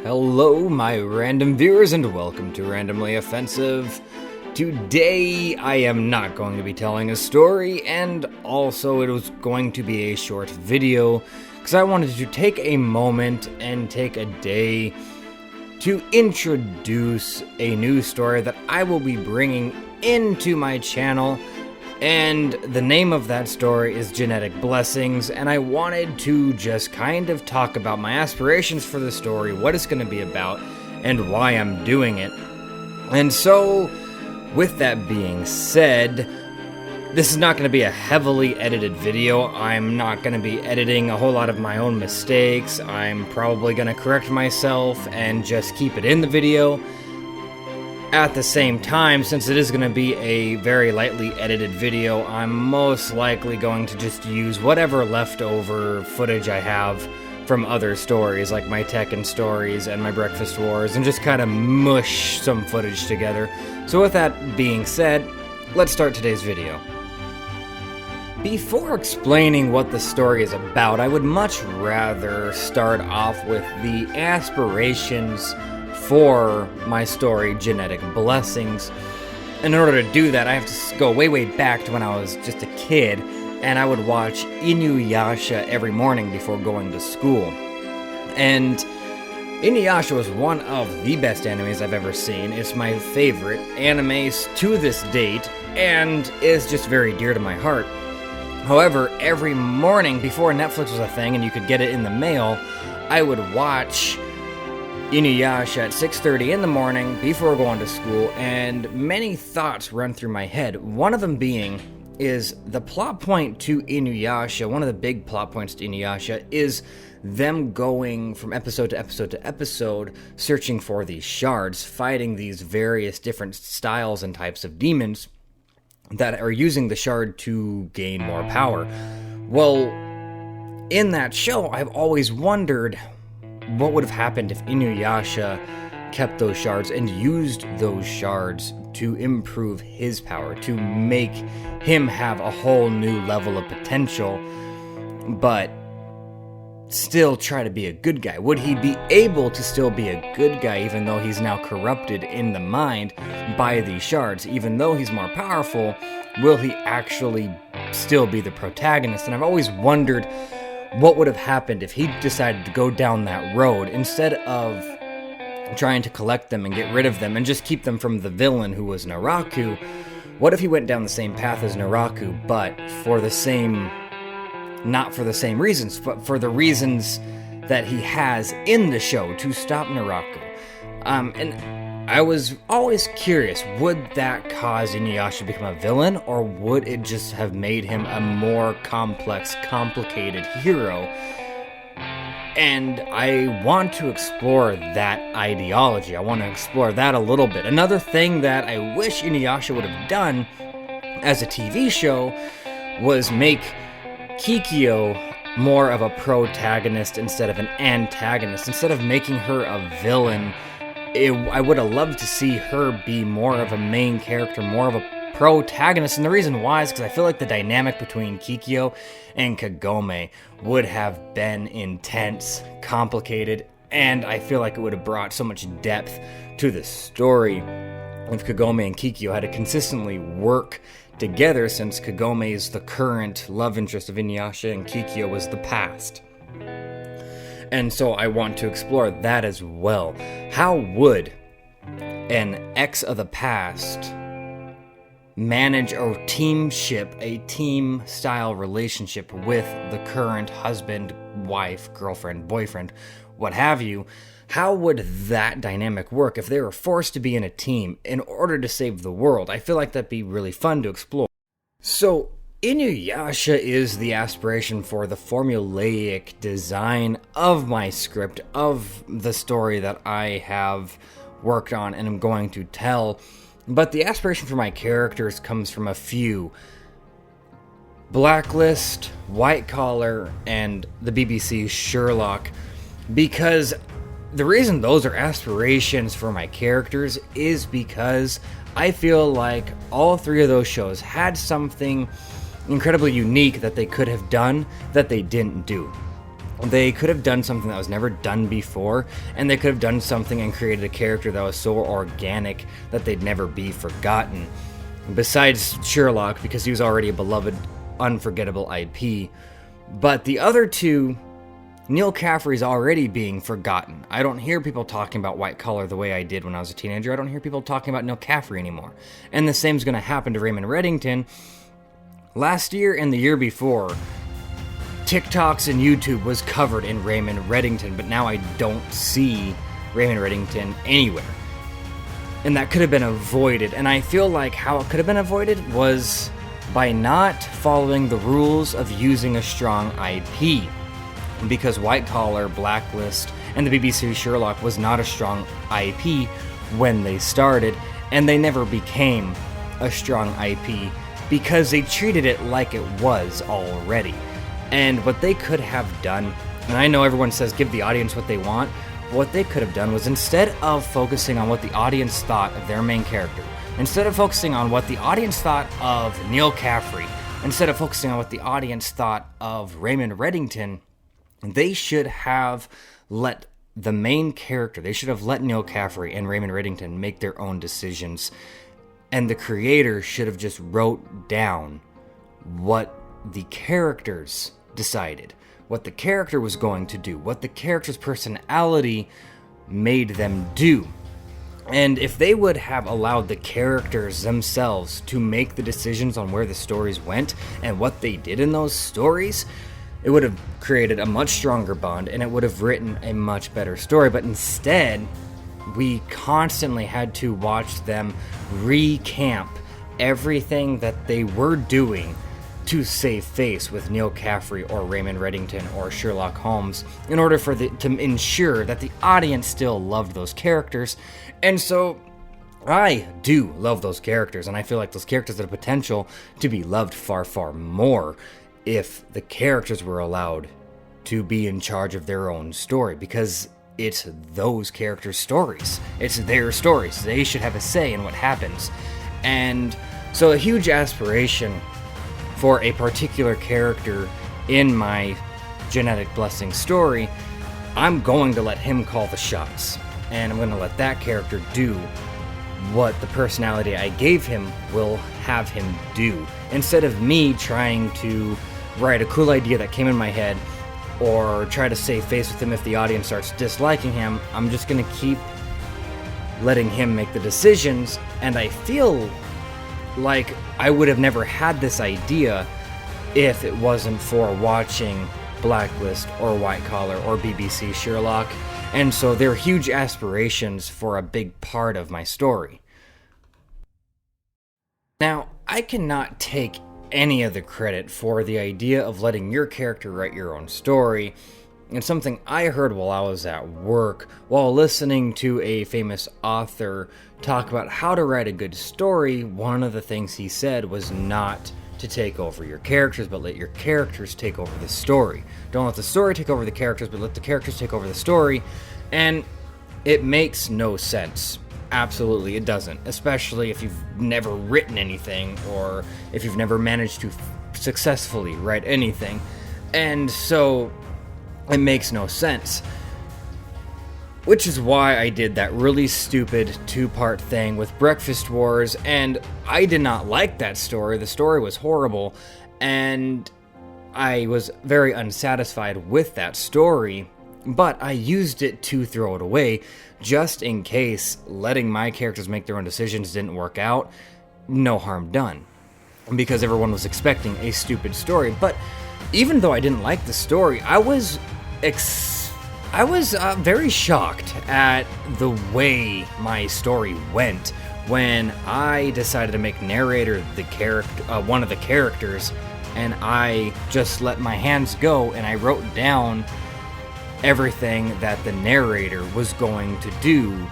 Hello, my random viewers, and welcome to Randomly Offensive. Today, I am not going to be telling a story, and also it was going to be a short video, because I wanted to take a moment and take a day to introduce a new story that I will be bringing into my channel. And the name of that story is Genetic Blessings, and I wanted to just kind of talk about my aspirations for the story, what it's going to be about, and why I'm doing it. And so, with that being said, this is not going to be a heavily edited video. I'm not going to be editing a whole lot of my own mistakes. I'm probably going to correct myself and just keep it in the video. At the same time, since it is going to be a very lightly edited video, I'm most likely going to just use whatever leftover footage I have from other stories, like my Tekken stories and my Breakfast Wars, and just kind of mush some footage together. So with that being said, let's start today's video. Before explaining what the story is about, I would much rather start off with the aspirations for my story, Genetic Blessings. And in order to do that, I have to go way back to when I was just a kid, and I would watch Inuyasha every morning before going to school. And Inuyasha was one of the best animes I've ever seen. It's my favorite anime to this date, and is just very dear to my heart. However, every morning before Netflix was a thing and you could get it in the mail, I would watch Inuyasha at 6:30 in the morning before going to school, and many thoughts run through my head. One of them being is the plot point to Inuyasha. One of the big plot points to Inuyasha is them going from episode to episode to episode, searching for these shards, fighting these various different styles and types of demons that are using the shard to gain more power. Well, in that show, I've always wondered what would have happened if Inuyasha kept those shards and used those shards to improve his power, to make him have a whole new level of potential, but still try to be a good guy? Would he be able to still be a good guy even though he's now corrupted in the mind by these shards? Even though he's more powerful, will he actually still be the protagonist? And I've always wondered what would have happened if he decided to go down that road instead of trying to collect them and get rid of them and just keep them from the villain who was Naraku. What if he went down the same path as Naraku, but for the same, not for the same reasons, but for the reasons that he has in the show to stop Naraku? And I was always curious, would that cause Inuyasha to become a villain, or would it just have made him a more complex, complicated hero? And I want to explore that ideology. I want to explore that a little bit. Another thing that I wish Inuyasha would have done as a TV show was make Kikyo more of a protagonist instead of an antagonist. Instead of making her a villain, I would have loved to see her be more of a main character, more of a protagonist. And the reason why is because I feel like the dynamic between Kikyo and Kagome would have been intense, complicated, and I feel like it would have brought so much depth to the story if Kagome and Kikyo had to consistently work together, since Kagome is the current love interest of Inuyasha and Kikyo was the past. And so I want to explore that as well. How would an ex of the past manage a teamship, a team-style relationship with the current husband, wife, girlfriend, boyfriend, what have you? How would that dynamic work if they were forced to be in a team in order to save the world? I feel like that'd be really fun to explore. So, Inuyasha is the aspiration for the formulaic design of my script, of the story that I have worked on and am going to tell. But the aspiration for my characters comes from a few: Blacklist, White Collar, and the BBC's Sherlock. Because the reason those are aspirations for my characters is because I feel like all three of those shows had something incredibly unique that they could have done that they didn't do. They could have done something that was never done before, and they could have done something and created a character that was so organic that they'd never be forgotten. Besides Sherlock, because he was already a beloved, unforgettable IP. But the other two, Neil Caffrey's already being forgotten. I don't hear people talking about White Collar the way I did when I was a teenager. I don't hear people talking about Neil Caffrey anymore. And the same's going to happen to Raymond Reddington. Last year and the year before, TikToks and YouTube was covered in Raymond Reddington, but now I don't see Raymond Reddington anywhere. And that could have been avoided. And I feel like how it could have been avoided was by not following the rules of using a strong IP. Because White Collar, Blacklist, and the BBC Sherlock was not a strong IP when they started, and they never became a strong IP because they treated it like it was already. And what they could have done, and I know everyone says give the audience what they want, what they could have done was, instead of focusing on what the audience thought of their main character, instead of focusing on what the audience thought of Neil Caffrey, instead of focusing on what the audience thought of Raymond Reddington, they should have let the main character, they should have let Neil Caffrey and Raymond Reddington make their own decisions, and the creator should have just wrote down what the characters decided, what the character was going to do, what the character's personality made them do. And if they would have allowed the characters themselves to make the decisions on where the stories went and what they did in those stories, it would have created a much stronger bond and it would have written a much better story. But instead, we constantly had to watch them recamp everything that they were doing to save face with Neil Caffrey or Raymond Reddington or Sherlock Holmes in order to ensure that the audience still loved those characters. And so I do love those characters, and I feel like those characters have the potential to be loved far, far more if the characters were allowed to be in charge of their own story, because it's those characters' stories. It's their stories. They should have a say in what happens. And so a huge aspiration for a particular character in my genetic blessing story, I'm going to let him call the shots. And I'm going to let that character do what the personality I gave him will have him do. Instead of me trying to write a cool idea that came in my head or try to save face with him if the audience starts disliking him, I'm just going to keep letting him make the decisions. And I feel like I would have never had this idea if it wasn't for watching Blacklist or White Collar or BBC Sherlock, and so they're huge aspirations for a big part of my story. Now, I cannot take any of the credit for the idea of letting your character write your own story. It's something I heard while I was at work, while listening to a famous author talk about how to write a good story. One of the things he said was not to take over your characters, but let your characters take over the story. Don't let the story take over the characters, but let the characters take over the story. And it makes no sense. Absolutely, it doesn't. Especially if you've never written anything, or if you've never managed to successfully write anything. And so it makes no sense. Which is why I did that really stupid 2-part thing with Breakfast Wars, and I did not like that story. The story was horrible, and I was very unsatisfied with that story, but I used it to throw it away, just in case letting my characters make their own decisions didn't work out. No harm done, because everyone was expecting a stupid story. But even though I didn't like the story, I was very shocked at the way my story went when I decided to make narrator the character, one of the characters, and I just let my hands go and I wrote down everything that the narrator was going to do.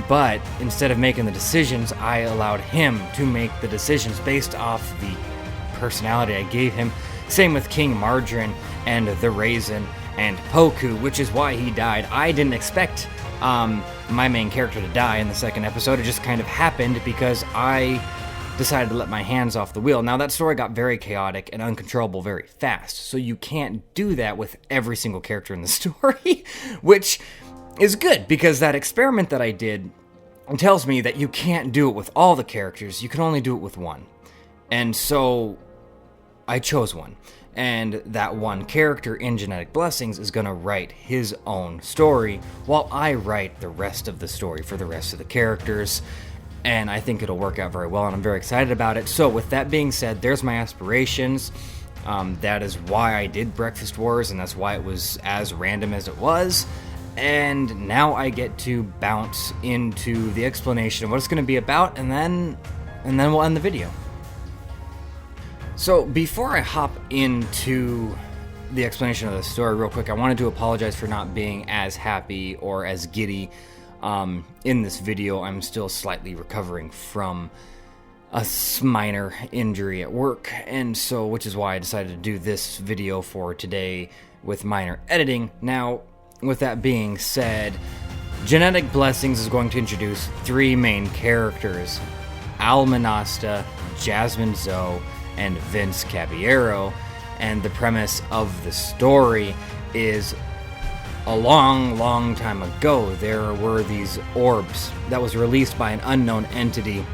But instead of making the decisions, I allowed him to make the decisions based off the personality I gave him. Same with King Margarine and the Raisin and Poku, which is why he died. I didn't expect my main character to die in the second episode. It just kind of happened because I decided to let my hands off the wheel. Now, that story got very chaotic and uncontrollable very fast, so you can't do that with every single character in the story, which is good, because that experiment that I did tells me that you can't do it with all the characters, you can only do it with one. And so I chose one. And that one character in Genetic Blessings is going to write his own story, while I write the rest of the story for the rest of the characters. And I think it'll work out very well, and I'm very excited about it. So with that being said, there's my aspirations. That is why I did Breakfast Wars, and that's why it was as random as it was. And now I get to bounce into the explanation of what it's going to be about, and then we'll end the video. So before I hop into the explanation of the story real quick, I wanted to apologize for not being as happy or as giddy in this video. I'm still slightly recovering from a minor injury at work, and so which is why I decided to do this video for today with minor editing. Now, with that being said, Genetic Blessings is going to introduce three main characters: Almanasta, Jasmine Zoe, and Vince Caballero. And the premise of the story is, a long time ago, there were these orbs that was released by an unknown entity,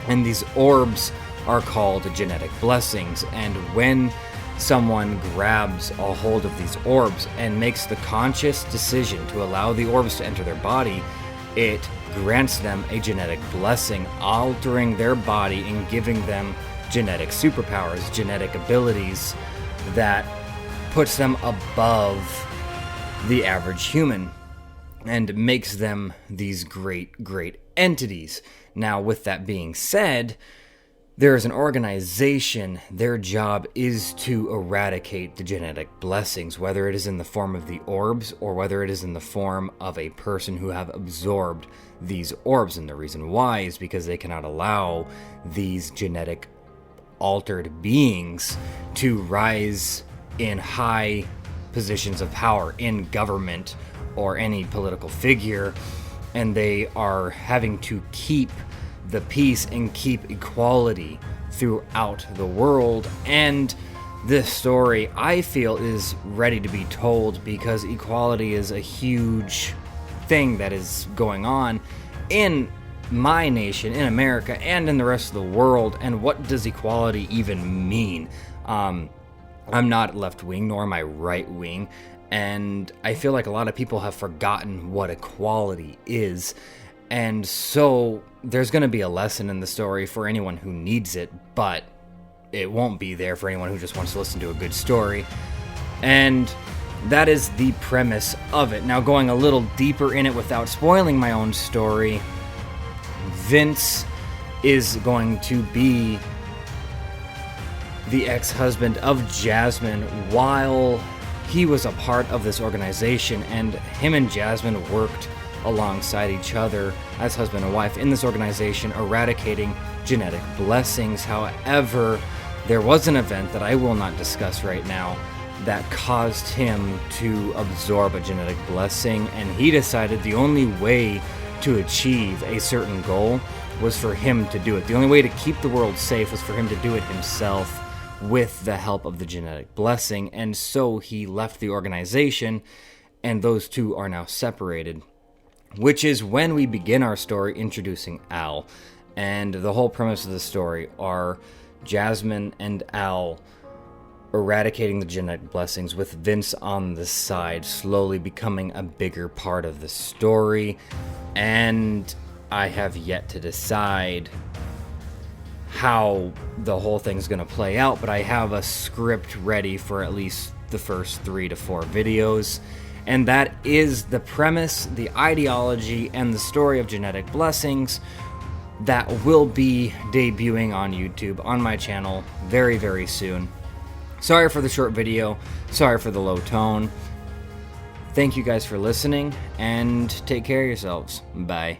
and these orbs are called Genetic Blessings. And when someone grabs a hold of these orbs and makes the conscious decision to allow the orbs to enter their body, it grants them a genetic blessing, altering their body and giving them genetic superpowers, genetic abilities that puts them above the average human and makes them these great entities. Now, with that being said, there is an organization. Their job is to eradicate the genetic blessings, whether it is in the form of the orbs or whether it is in the form of a person who have absorbed these orbs. And the reason why is because they cannot allow these genetic altered beings to rise in high positions of power in government or any political figure, and they are having to keep the peace and keep equality throughout the world. And this story, I feel, is ready to be told, because equality is a huge thing that is going on in my nation, in America, and in the rest of the world. And what does equality even mean? I'm not left wing, nor am I right wing, and I feel like a lot of people have forgotten what equality is. And so there's going to be a lesson in the story for anyone who needs it, but it won't be there for anyone who just wants to listen to a good story. And that is the premise of it. Now, going a little deeper in it without spoiling my own story, Vince is going to be the ex-husband of Jasmine while he was a part of this organization, and him and Jasmine worked alongside each other as husband and wife in this organization, eradicating genetic blessings. However, there was an event that I will not discuss right now that caused him to absorb a genetic blessing, and he decided the only way to achieve a certain goal was for him to do it. The only way to keep the world safe was for him to do it himself with the help of the genetic blessing. And so he left the organization, and those two are now separated, which is when we begin our story introducing Al. And the whole premise of the story are Jasmine and Al eradicating the genetic blessings, with Vince on the side, slowly becoming a bigger part of the story. And I have yet to decide how the whole thing's going to play out, but I have a script ready for at least the first 3 to 4 videos. And that is the premise, the ideology, and the story of Genetic Blessings that will be debuting on YouTube, on my channel, very, very soon. Sorry for the short video. Sorry for the low tone. Thank you guys for listening, and take care of yourselves. Bye.